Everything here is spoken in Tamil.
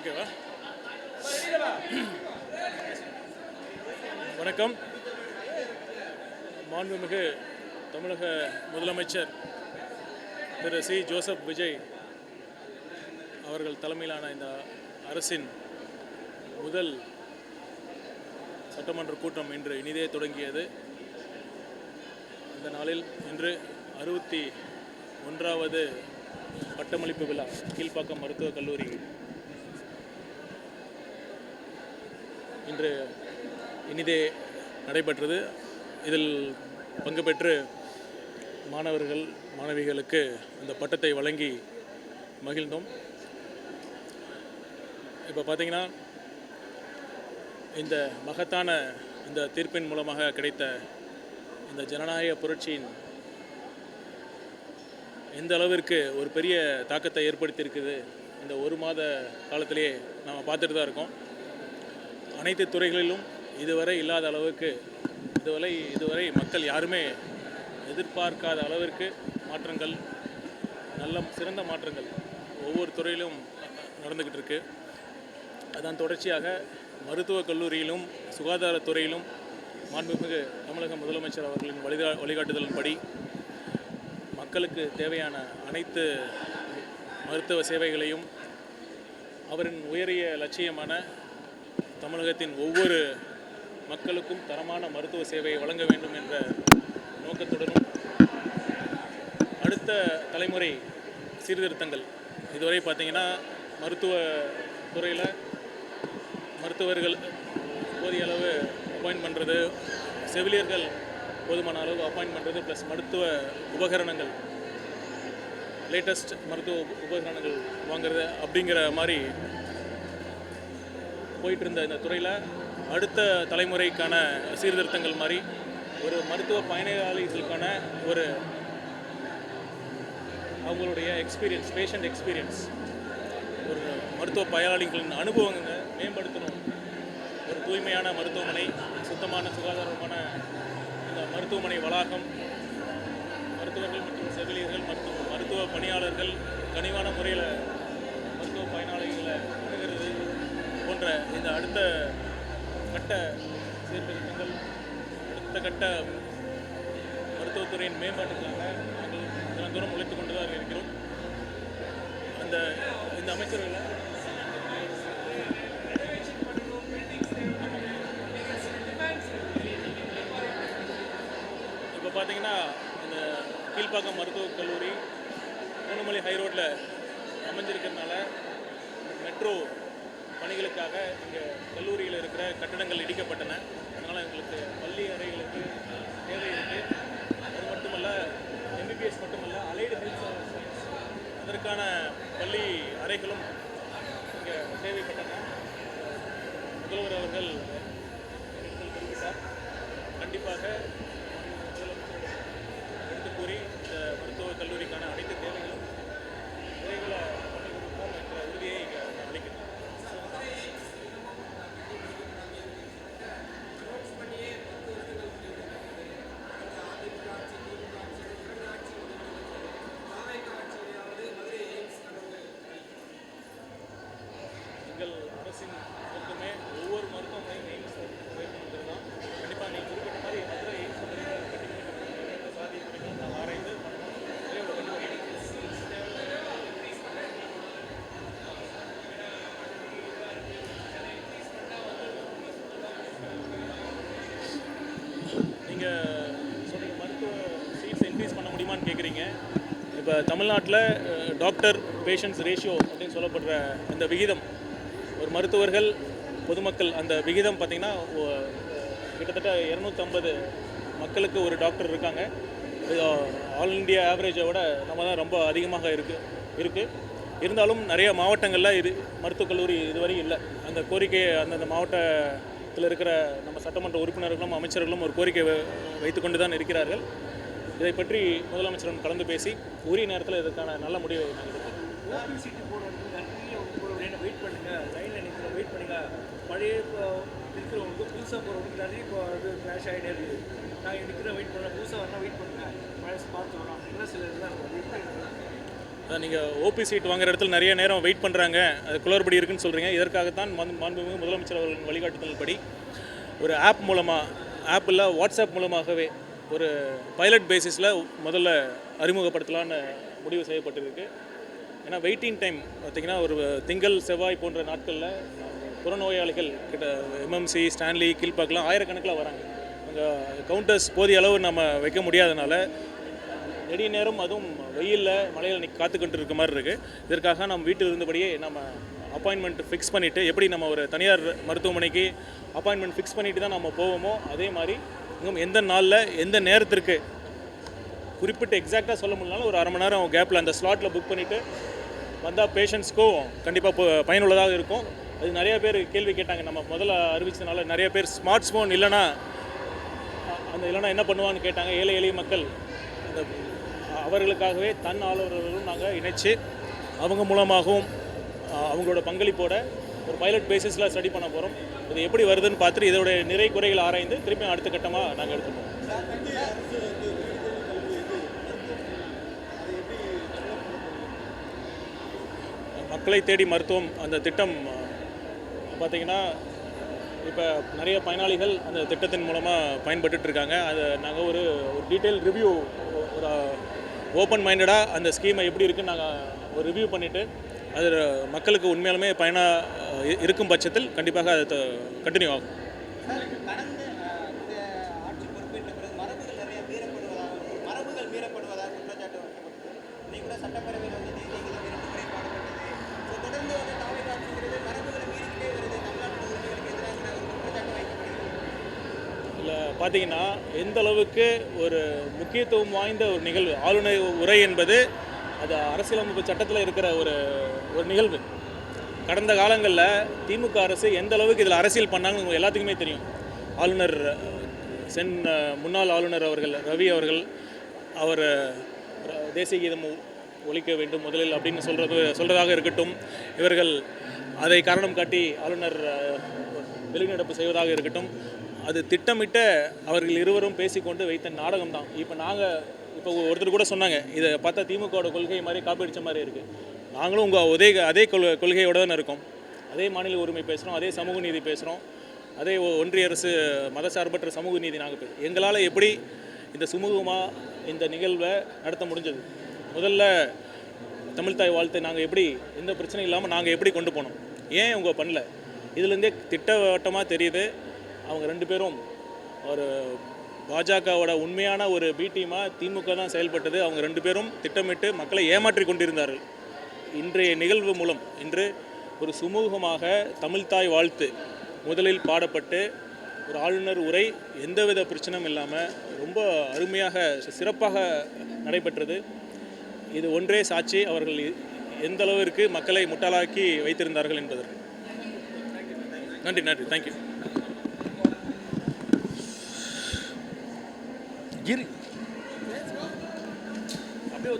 ஓகேவா? வணக்கம். மாண்புமிகு தமிழக முதலமைச்சர் திரு சி. ஜோசப் விஜய் அவர்கள் தலைமையிலான இந்த அரசின் முதல் சட்டமன்ற கூட்டம் இன்று இனிதே தொடங்கியது. அந்த நாளில் இன்று 61வது பட்டமளிப்பு விழா கீழ்ப்பாக்கம் மருத்துவக் கல்லூரி இன்று இனிதே நடைபெற்றது. இதில் பங்கு பெற்று மாணவர்கள் மாணவிகளுக்கு அந்த பட்டத்தை வழங்கி மகிழ்ந்தோம். இப்போ பார்த்திங்கன்னா, இந்த மகத்தான இந்த தீர்ப்பின் மூலமாக கிடைத்த இந்த ஜனநாயக புரட்சியின் எந்த அளவிற்கு ஒரு பெரிய தாக்கத்தை ஏற்படுத்தியிருக்குது இந்த ஒரு மாத காலத்திலேயே நாம் பார்த்துட்டு தான் இருக்கோம். அனைத்து துறைகளிலும் இதுவரை இல்லாத அளவுக்கு இதுவரை மக்கள் யாருமே எதிர்பார்க்காத அளவிற்கு மாற்றங்கள், சிறந்த மாற்றங்கள் ஒவ்வொரு துறையிலும் நடந்துக்கிட்டு இருக்கு. அதன் தொடர்ச்சியாக மருத்துவக் கல்லூரியிலும் சுகாதாரத்துறையிலும் மாண்புமிகு தமிழக முதலமைச்சர் அவர்களின் வழிகாட்டுதலின்படி மக்களுக்கு தேவையான அனைத்து மருத்துவ சேவைகளையும் அவரின் உயரிய லட்சியமான தமிழகத்தின் ஒவ்வொரு மக்களுக்கும் தரமான மருத்துவ சேவையை வழங்க வேண்டும் என்ற நோக்கத்துடனும் அடுத்த தலைமுறை சீர்திருத்தங்கள் இதுவரை பார்த்திங்கன்னா, மருத்துவ துறையில் மருத்துவர்கள் போதிய அளவு அப்பாயின்ட் பண்ணுறது, செவிலியர்கள் போதுமான அளவு அப்பாயின்ட் பண்ணுறது, ப்ளஸ் மருத்துவ உபகரணங்கள், லேட்டஸ்ட் மருத்துவ உபகரணங்கள் வாங்குறது அப்படிங்கிற மாதிரி போயிட்டு இருந்த இந்த துறையில் அடுத்த தலைமுறைக்கான சீர்திருத்தங்கள் மாதிரி ஒரு மருத்துவ பயனாளிகளுக்கான ஒரு அவங்களுடைய எக்ஸ்பீரியன்ஸ், பேஷண்ட் எக்ஸ்பீரியன்ஸ், ஒரு மருத்துவ பயனாளிகளின் அனுபவங்களை மேம்படுத்தணும். ஒரு தூய்மையான மருத்துவமனை, சுத்தமான சுகாதாரமான இந்த மருத்துவமனை வளாகம், மருத்துவர்கள் மற்றும் செவிலியர்கள் மற்றும் மருத்துவ பணியாளர்கள் கனிவான முறையில் மருத்துவ பயனாளிகளை அணுகிறது போன்ற இந்த அடுத்த கட்ட சீர்திருத்தங்கள், அடுத்த கட்ட மருத்துவத்துறையின் மேம்பாட்டுக்காக நாங்கள் தினந்தோறும் உழைத்து கொண்டு தான் இருக்கிறோம். இந்த அமைச்சர்களை இப்போ பார்த்தீங்கன்னா, இந்த கீழ்ப்பாக்கம் மருத்துவக் கல்லூரி பூனமல்லி ஹைரோட்டில் அமைஞ்சிருக்கிறதுனால மெட்ரோ பணிகளுக்காக இங்கே கல்லூரியில் இருக்கிற கட்டடங்கள் இடிக்கப்பட்டன. அதனால் எங்களுக்கு பள்ளி அறைகளுக்கு தேவை இருக்குது. அது மட்டுமல்ல, எம்பிபிஎஸ் மட்டுமல்ல, அலைடு ஹெல்த் சயின்ஸ் அதற்கான பள்ளி அறைகளும் இங்கே தேவைப்பட்டன. முதல்வர் அவர்கள் தெரிவித்தார். கண்டிப்பாக எடுத்து கூறி இந்த மருத்துவக் கல்லூரிக்கான அனைத்து தேவைகளும் விரைவில் பண்ணி கொடுப்போம் என்ற உறுதியை இங்கே அளிக்கிறேன். எங்கள் அரசின் நோக்கமே ஒவ்வொரு மருத்துவமனையும் எய்ம்ஸ் உயர்த்தணுங்கிறது தான். கண்டிப்பாக நீங்கள் குறிப்பிட்ட மாதிரி மதுரை எய்ம்ஸ் சாதியை நாம் ஆராய்ந்து நீங்கள் சொன்னீங்க மருத்துவ சீட்ஸ் இன்க்ரீஸ் பண்ண முடியுமான்னு கேட்குறீங்க. இப்போ தமிழ்நாட்டில் டாக்டர் பேஷண்ட்ஸ் ரேஷியோ அப்படின்னு சொல்லப்படுற இந்த விகிதம், ஒரு மருத்துவர்கள் பொதுமக்கள் அந்த விகிதம் பார்த்திங்கன்னா கிட்டத்தட்ட 250 மக்களுக்கு ஒரு டாக்டர் இருக்காங்க. ஆல் இண்டியா ஆவரேஜை விட நம்ம தான் ரொம்ப அதிகமாக இருக்குது. இருந்தாலும் நிறைய மாவட்டங்களில் மருத்துவக் கல்லூரி இதுவரை இல்லை. அந்த கோரிக்கையை அந்தந்த மாவட்டத்தில் இருக்கிற நம்ம சட்டமன்ற உறுப்பினர்களும் அமைச்சர்களும் ஒரு கோரிக்கை வைத்து கொண்டு தான் இருக்கிறார்கள். இதை பற்றி முதலமைச்சரிடம் கலந்து பேசி உரிய நேரத்தில் இதற்கான நல்ல முடிவை நாங்கள் எடுப்போம். வெயிட் பண்ணுங்கள், லைனில் நிற்கிற வெயிட் பண்ணுங்கள். பழைய இருக்கிறவங்களுக்கு புதுசாக போகிறவங்களுக்கு நிறைய இப்போ அது கிளாஷ் ஆகிட்டே இருக்குது. நாங்கள் நிற்கிற வெயிட் பண்ண புதுசாக வரணும், வெயிட் பண்ணுங்கள், பழசு பார்த்து வரோம் அப்படின்னா சில இதெல்லாம் நீங்கள் ஓபி சீட் வாங்குற இடத்துல நிறைய நேரம் வெயிட் பண்ணுறாங்க, அது குளறுபடி இருக்குன்னு சொல்கிறீங்க. இதற்காகத்தான் மாண்புமிகு முதலமைச்சர் அவர்களின் வழிகாட்டுதல்படி ஒரு ஆப் மூலமாக, ஆப் இல்லை வாட்ஸ்அப் மூலமாகவே ஒரு பைலட் பேசிஸில் முதல்ல அறிமுகப்படுத்தலான்னு முடிவு செய்யப்பட்டிருக்கு. ஏன்னா வெயிட்டிங் டைம் பார்த்திங்கன்னா ஒரு திங்கள் செவ்வாய் போன்ற நாட்களில் புறநோயாளிகள் கிட்ட எம்எம்சி ஸ்டான்லி கீழ்பாக்கெலாம் ஆயிரக்கணக்கில் வராங்க. அங்கே கவுண்டர்ஸ் போதிய அளவு நம்ம வைக்க முடியாதனால நெடிய நேரம் அதுவும் வெயிலில் மழையில் காத்துக்கிட்டு இருக்க மாதிரி இருக்குது. இதற்காக நம்ம வீட்டில் இருந்தபடியே நம்ம அப்பாயின்மெண்ட் ஃபிக்ஸ் பண்ணிவிட்டு, எப்படி நம்ம ஒரு தனியார் மருத்துவமனைக்கு அப்பாயின்மெண்ட் ஃபிக்ஸ் பண்ணிவிட்டு தான் நம்ம போவோமோ அதே மாதிரி இன்னும் எந்த நாளில் எந்த நேரத்திற்கு குறிப்பிட்டு எக்ஸாக்டாக சொல்ல முடியலனாலும் ஒரு அரை மணி நேரம் கேப்பில் அந்த ஸ்லாட்டில் புக் பண்ணிவிட்டு வந்தால் பேஷண்ட்ஸ்க்கும் கண்டிப்பாக பயனுள்ளதாக இருக்கும். அது நிறைய பேர் கேள்வி கேட்டாங்க. நம்ம முதல்ல அறிவிச்சதுனால நிறைய பேர் ஸ்மார்ட் ஃபோன் இல்லைன்னா என்ன பண்ணுவான்னு கேட்டாங்க. ஏழை எளிய மக்கள் அந்த அவர்களுக்காகவே தன் ஆலோசகர்களும் நாங்கள் இணைச்சு அவங்க மூலமாகவும் அவங்களோட பங்களிப்போட ஒரு பைலட் பேசிஸில் ஸ்டடி பண்ண போகிறோம். இது எப்படி வருதுன்னு பார்த்துட்டு இதோட நிறை குறைகள் ஆராய்ந்து திருப்பி அடுத்த கட்டமாக நாங்கள் எடுத்துப்போம். மக்களை தேடி மருத்துவம் அந்த திட்டம் பார்த்திங்கன்னா இப்போ நிறைய பயனாளிகள் அந்த திட்டத்தின் மூலமாக பயன்பட்டுருக்காங்க. அதை நாங்கள் ஒரு டீட்டெயில் ரிவ்யூ, ஒரு ஓப்பன் மைண்டடாக அந்த ஸ்கீமை எப்படி இருக்குன்னு நாங்கள் ஒரு ரிவ்யூ பண்ணிவிட்டு அது மக்களுக்கு உண்மையாலுமே பயனாக இருக்கும் பட்சத்தில் கண்டிப்பாக அது கண்டினியூ ஆகும். இல்லை பார்த்தீங்கன்னா எந்த அளவுக்கு ஒரு முக்கியத்துவம் வாய்ந்த ஒரு நிகழ்வு ஆளுநர் உரை என்பது அது அரசியலமைப்பு சட்டத்தில் இருக்கிற ஒரு நிகழ்வு. கடந்த காலங்களில் திமுக அரசு எந்த அளவுக்கு இதில் அரசியல் பண்ணாங்கன்னு எல்லாத்துக்குமே தெரியும். ஆளுநர் முன்னாள் ஆளுநர் அவர்கள் ரவி அவர்கள் அவர் தேசிய கீதம் ஒலிக்க வேண்டும் முதலில் அப்படின்னு சொல்கிறதாக இருக்கட்டும், இவர்கள் அதை காரணம் காட்டி ஆளுநர் வெளிநடப்பு செய்வதாக இருக்கட்டும், அது திட்டமிட்ட அவர்கள் இருவரும் பேசிக்கொண்டு வைத்த நாடகம் தான். இப்போ ஒருத்தர் கூட சொன்னாங்க, இதை பார்த்தா திமுகவோட கொள்கை மாதிரி காப்பி அடித்த மாதிரி இருக்குது. நாங்களும் உங்கள் அதே கொள்கையோடு தானே இருக்கோம். அதே மாநில உரிமை பேசுகிறோம், அதே சமூக நீதி பேசுகிறோம், அதே ஒன்றிய அரசு மதசார்பற்ற சமூக நீதி நாங்கள் பேசுகிறோம். எங்களால் எப்படி இந்த சுமூகமாக இந்த நிகழ்வை நடத்த முடிஞ்சது? முதல்ல தமிழ்தாய் வாழ்த்தை நாங்கள் எப்படி எந்த பிரச்சனையும் இல்லாமல் நாங்கள் எப்படி கொண்டு போனோம்? ஏன் அவங்க பண்ணல? இதுலேருந்தே திட்டவட்டமாக தெரியுது. அவங்க ரெண்டு பேரும் ஒரு பாஜகவோட உண்மையான ஒரு பி டீமாக திமுக தான் செயல்பட்டது. அவங்க ரெண்டு பேரும் திட்டமிட்டு மக்களை ஏமாற்றி கொண்டிருந்தார்கள். இன்றைய நிகழ்வு மூலம் இன்று ஒரு சுமூகமாக தமிழ்தாய் வாழ்த்து முதலில் பாடப்பட்டு ஒரு ஆளுநர் உரை எந்தவித பிரச்சனையும் இல்லாமல் ரொம்ப அருமையாக சிறப்பாக நடைபெற்றது. இது ஒன்றே சாட்சி அவர்கள் எந்த அளவிற்கு மக்களை முட்டாளாக்கி வைத்திருந்தார்கள் என்பதற்கு. நன்றி. தேங்க்யூ. அப்படியே